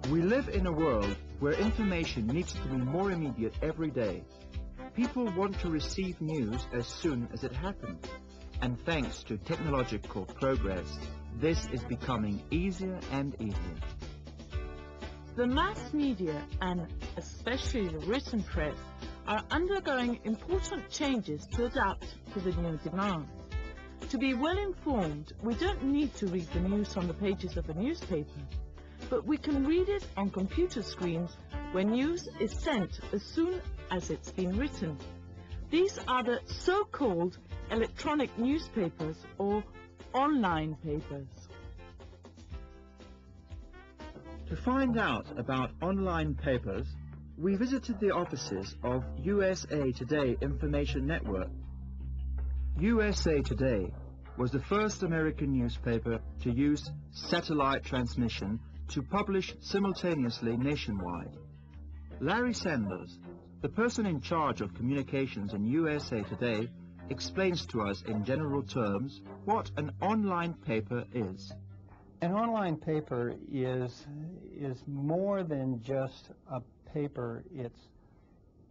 We live in a world where information needs to be more immediate every day. People want to receive news as soon as it happens. And thanks to technological progress, this is becoming easier and easier. The mass media, and especially the written press, are undergoing important changes to adapt to the new demands. To be well informed, we don't need to read the news on the pages of a newspaper, but we can read it on computer screens when news is sent as soon as it's been written. These are the so-called electronic newspapers or online papers. To find out about online papers, we visited the offices of USA Today Information Network. USA Today was the first American newspaper to use satellite transmission to publish simultaneously nationwide. Larry Sanders, the person in charge of communications in USA Today, explains to us in general terms what an online paper is. An online paper is more than just a paper.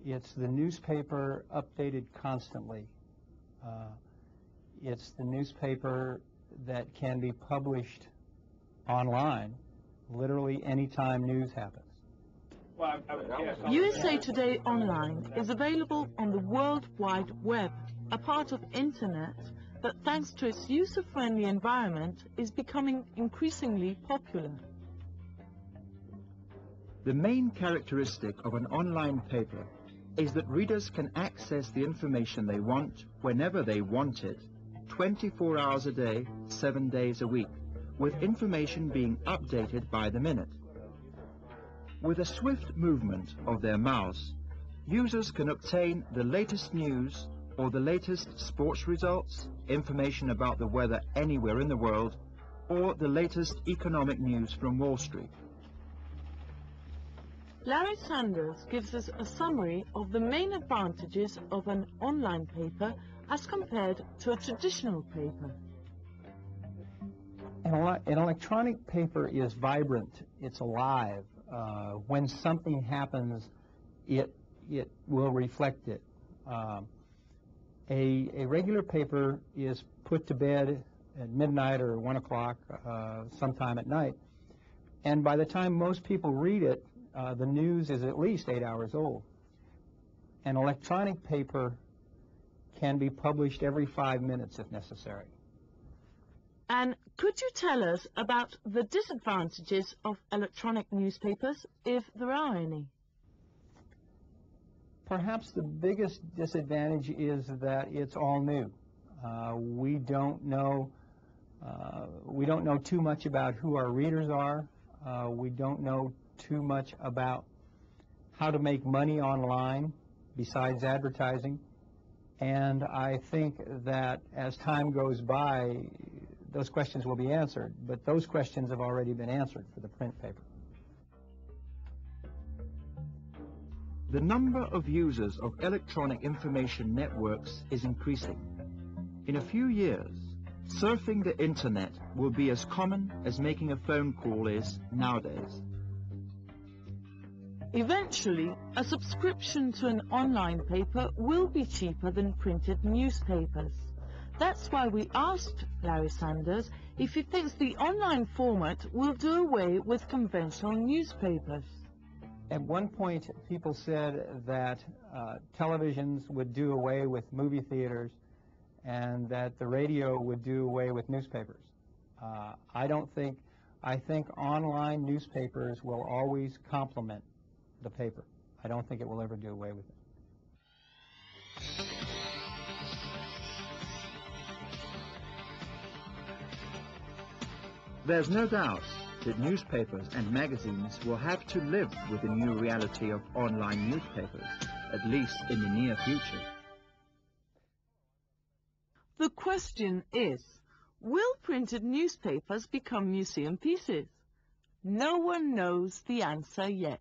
It's the newspaper updated constantly. It's the newspaper that can be published online, literally anytime news happens. USA Today Online is available on the World Wide Web, a part of Internet that, thanks to its user-friendly environment, is becoming increasingly popular. The main characteristic of an online paper is that readers can access the information they want whenever they want it, 24 hours a day, 7 days a week, with information being updated by the minute. With a swift movement of their mouse, users can obtain the latest news or the latest sports results, information about the weather anywhere in the world, or the latest economic news from Wall Street. Larry Sanders gives us a summary of the main advantages of an online paper as compared to a traditional paper. An electronic paper is vibrant, it's alive. When something happens, it will reflect it. A regular paper is put to bed at midnight or 1 o'clock, sometime at night, and by the time most people read it, the news is at least 8 hours old. An electronic paper can be published every 5 minutes if necessary. And could you tell us about the disadvantages of electronic newspapers, if there are any? Perhaps the biggest disadvantage is that it's all new. We don't know too much about who our readers are. We don't know too much about how to make money online besides advertising. And I think that as time goes by, those questions will be answered. But those questions have already been answered for the print paper. The number of users of electronic information networks is increasing. In a few years, surfing the internet will be as common as making a phone call is nowadays. Eventually, a subscription to an online paper will be cheaper than printed newspapers. That's why we asked Larry Sanders if he thinks the online format will do away with conventional newspapers. At one point, people said that televisions would do away with movie theaters and that the radio would do away with newspapers. I think online newspapers will always complement the paper. I don't think it will ever do away with it. There's no doubt that newspapers and magazines will have to live with the new reality of online newspapers, at least in the near future. The question is, will printed newspapers become museum pieces? No one knows the answer yet.